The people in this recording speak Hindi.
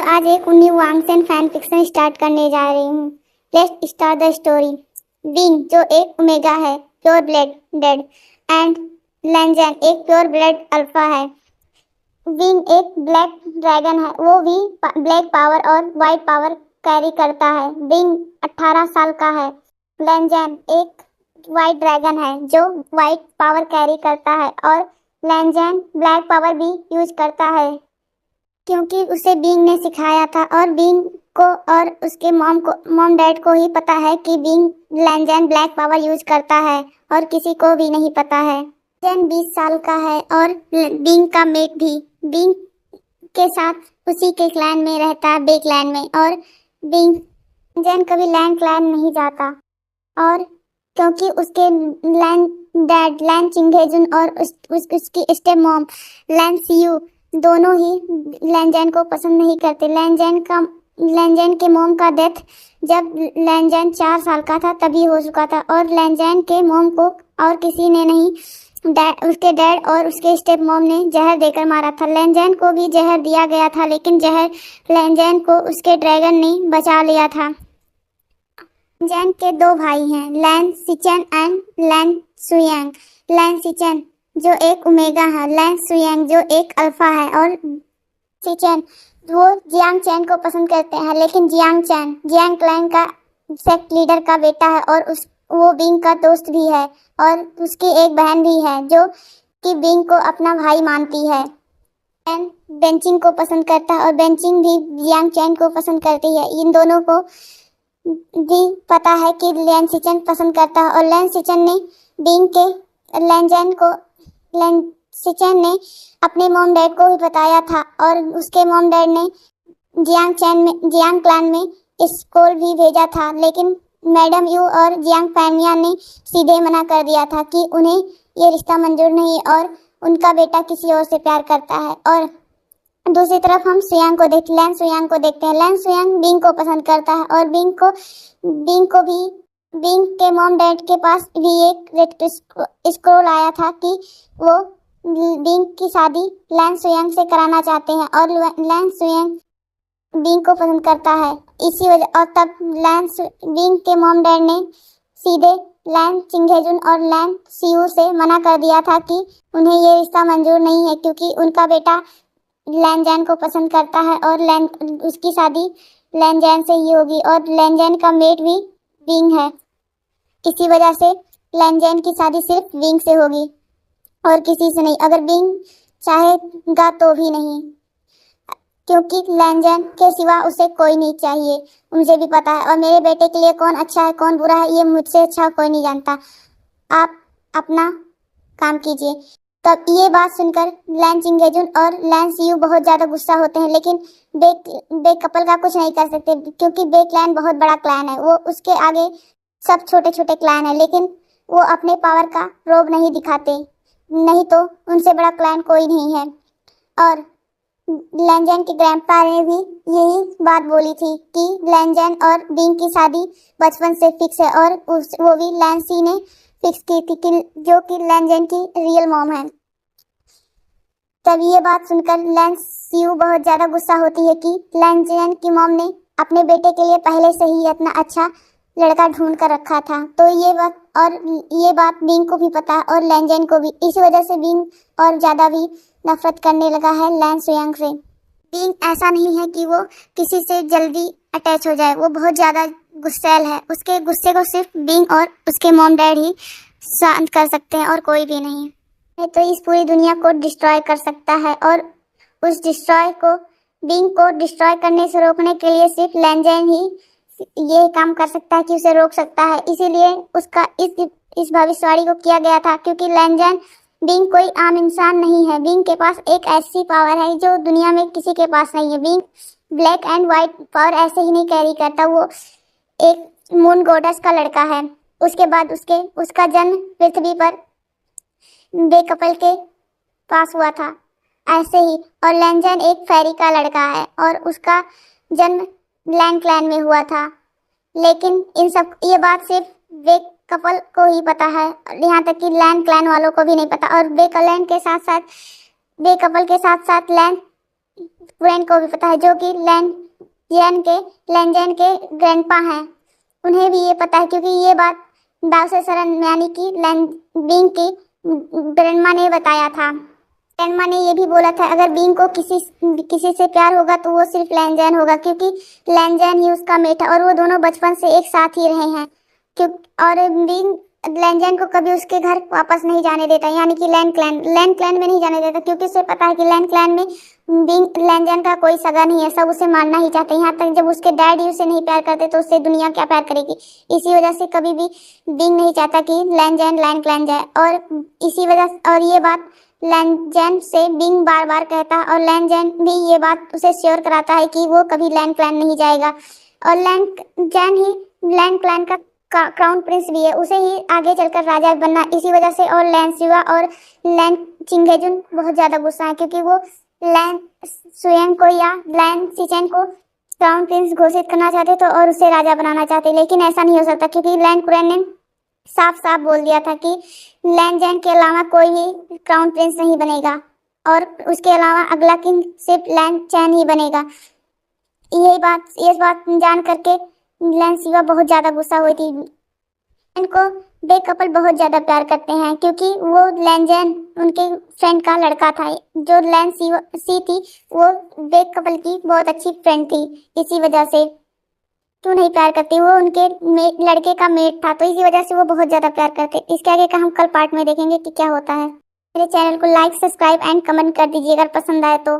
मैं आज एक न्यू वांगसेन फैन फिक्शन स्टार्ट करने जा रही हूँ। Let's start the story. Wing जो एक ओमेगा है, प्योर ब्लड डेड, एंड लैंजन एक प्योर ब्लड अल्फा है। विंग एक ब्लैक ड्रैगन है, वो भी ब्लैक पावर और वाइट पावर कैरी करता है। विंग 18 साल का है। लैंजन एक वाइट ड्रैगन है जो वाइट पावर कैरी करता है और लैंजन ब्लैक पावर भी यूज करता है क्योंकि उसे बीइंग ने सिखाया था और बीइंग को और उसके मॉम डैड को ही पता है कि बीइंग लैंजन ब्लैक पावर यूज करता है और किसी को भी नहीं पता है। लैंजन 20 साल का है और बीइंग का मेट भी बीइंग के साथ उसी के क्लैन में रहता है, बे क्लैन में, और बीइंग लैंजन कभी लैंड क्लैन नहीं जाता और क्योंकि उसके लैंड डैड लैंड चिंगहेजुन और उसकी स्टेप मॉम लैंड सीयू दोनों ही लैंजन को पसंद नहीं करते। लैंजन के मॉम का डेथ जब लैंजन 4 साल का था तभी हो चुका था और लैंजन के मॉम को और किसी ने नहीं, उसके डैड और उसके स्टेप मॉम ने जहर देकर मारा था। लैंजन को भी जहर दिया गया था लेकिन जहर लैंजन को उसके ड्रैगन ने बचा लिया था। लैंजन के 2 भाई हैं, लैन सिचन एंड लैन सुयांग। लैन सिचन जो एक ओमेगा है, लैन सुयांग जो एक अल्फा है, और सिचन वो जियांग चैन को पसंद करते हैं लेकिन जियांग चैन जियांग क्लैन का सेक्ट लीडर का बेटा है और वो बिंग का दोस्त भी है और उसकी एक बहन भी है जो कि बिंग को अपना भाई मानती है। लैन बेंचिंग को पसंद करता है और बेंचिंग भी जियांग चैन को पसंद करती है। इन दोनों को भी पता है कि लैन सिचन पसंद करता है और लैन सिचन ने बिंग के लैन सिचन ने अपने मॉम डैड को भी बताया था और उसके मॉम डैड ने जियांग क्लैन में स्कूल भी भेजा था लेकिन मैडम यू और जियांग फैमिया ने सीधे मना कर दिया था कि उन्हें ये रिश्ता मंजूर नहीं है और उनका बेटा किसी और से प्यार करता है। और दूसरी तरफ हम लैन सुयांग को देखते हैं। लैन सुयांग बिंग को पसंद करता है और बिंग के मॉम डैड के पास भी एक रेड स्क्रोल आया था कि वो बिंग की शादी लैन सुयांग से कराना चाहते हैं और लैन सुयांग बिंग को पसंद करता है। इसी वजह और तब बिंग के मॉम डैड ने सीधे लैन चिंगहेजुन और लैन सीयू से मना कर दिया था कि उन्हें ये रिश्ता मंजूर नहीं है क्योंकि उनका बेटा लैंजन को पसंद करता है और उसकी शादी लैंजन से ही होगी और लैंजन का मेट भी बिंग है। इसी वजह से लैंजन की शादी सिर्फ बिंग से होगी और किसी से नहीं, अगर बिंग चाहेगा तो भी नहीं, क्योंकि लैंजन के सिवा उसे कोई नहीं चाहिए। मुझे भी पता है और मेरे बेटे के लिए कौन अच्छा है कौन बुरा है ये मुझसे अच्छा कोई नहीं जानता। आप अपना काम कीजिए। तब ये बात सुनकर लैन चिंगहेजुन और लैन सीयू बहुत ज़्यादा गुस्सा होते हैं लेकिन बे कपल का कुछ नहीं कर सकते क्योंकि बे क्लैन बहुत बड़ा क्लैन है, वो उसके आगे सब छोटे छोटे क्लैन है लेकिन वो अपने पावर का रोब नहीं दिखाते, नहीं तो उनसे बड़ा क्लैन कोई नहीं है। और लैंजन के ग्रैंडपा ने भी यही बात बोली थी कि लैंजन और बिंग की शादी बचपन से फिक्स है और वो भी लैन सी ने फिक्स की थी कि जो कि लैंजन की रियल मॉम है। तब ये बात सुनकर लैन सीयू बहुत ज़्यादा गुस्सा होती है कि लैंजन की मॉम ने अपने बेटे के लिए पहले से ही इतना अच्छा लड़का ढूंढ कर रखा था। तो ये बात बिंग को भी पता है और लैंजन को भी। इस वजह से बिंग और ज़्यादा भी नफरत करने लगा है लैन सुयांग से। बिंग ऐसा नहीं है कि वो किसी से जल्दी अटैच हो जाए, वो बहुत ज़्यादा गुस्सैल है। उसके गुस्से को सिर्फ बिंग और उसके मॉम डैड ही शांत कर सकते हैं और कोई भी नहीं तो इस पूरी दुनिया को डिस्ट्रॉय कर सकता है और उस बिंग को डिस्ट्रॉय करने से रोकने के लिए सिर्फ लैंजन ही ये काम कर सकता है कि उसे रोक सकता है। इसीलिए उसका इस भविष्यवाणी को किया गया था क्योंकि लैंजन बिंग कोई आम इंसान नहीं है। बिंग के पास एक ऐसी पावर है जो दुनिया में किसी के पास नहीं है। Being black and white power ऐसे ही नहीं कैरी करता, वो एक मून गॉडेस का लड़का है। उसके बाद उसका जन्म पृथ्वी पर बे कपल के पास हुआ था ऐसे ही। और लैंजन एक फेरी का लड़का है और उसका जन्म लैंड क्लैन में हुआ था। लेकिन ये बात सिर्फ बे कपल को ही पता है, यहाँ तक कि लैंड क्लैन वालों को भी नहीं पता। और बे कपल के साथ साथ लैंड कुरैन को भी पता है, जो कि लैन के ग्रैंडपा हैं। उन्हें भी ये पता है क्योंकि ये बात दाऊसे सरन यानी कि लैन बिंग की ग्रैंडमा ने बताया था। ग्रैंडमा ने ये भी बोला था अगर बिंग को किसी से प्यार होगा तो वो सिर्फ लैन होगा, क्योंकि लैन ही उसका मेट है और वो दोनों बचपन से एक साथ ही रहे हैं। और बिंग लैन को कभी उसके घर वापस नहीं जाने देता, यानी कि लैन क्लैन में नहीं जाने देता, क्योंकि उसे पता है कि लैन क्लैन में बिंग लैन का कोई सगा नहीं है, सब उसे मारना ही चाहते हैं। यहाँ तक जब उसके डैडी उसे नहीं प्यार करते तो उससे दुनिया क्या प्यार करेगी। इसी वजह से कभी भी बिंग नहीं चाहता कि लैन क्लैन जाए, और इसी वजह और ये बात लैन से बिंग बार बार कहता है, और लैन भी ये बात उसे श्योर कराता है कि वो कभी लैन क्लैन नहीं जाएगा। और लैन क्लैन का क्राउन प्रिंस भी है, उसे ही आगे चलकर राजा बनना। इसी वजह से और लैन सिवा और लैन चिंगेजुन बहुत ज्यादा गुस्सा है, क्योंकि वो लैन सुयंग को या लैन सिचेन को क्राउन प्रिंस घोषित करना चाहते तो और उसे राजा बनाना चाहते, लेकिन ऐसा नहीं हो सकता क्योंकि लैन कुरैन ने साफ साफ बोल दिया था कि लैन के अलावा कोई भी क्राउन प्रिंस नहीं बनेगा, और उसके अलावा अगला किंग सिर्फ लैन चैन ही बनेगा। ये बात जान करके लैन सिवा बहुत ज्यादा गुस्सा हुई थी। इनको बे कपल बहुत ज्यादा प्यार करते हैं, क्योंकि वो लैन उनके फ्रेंड का लड़का था। जो लैन सी थी वो बे कपल की बहुत अच्छी फ्रेंड थी। इसी वजह से क्यों नहीं प्यार करती, वो उनके लड़के का मेट था, तो इसी वजह से वो बहुत ज्यादा प्यार करते। इसके आगे का हम कल पार्ट में देखेंगे कि क्या होता है। मेरे चैनल को लाइक, सब्सक्राइब एंड कमेंट कर दीजिए अगर पसंद आए तो।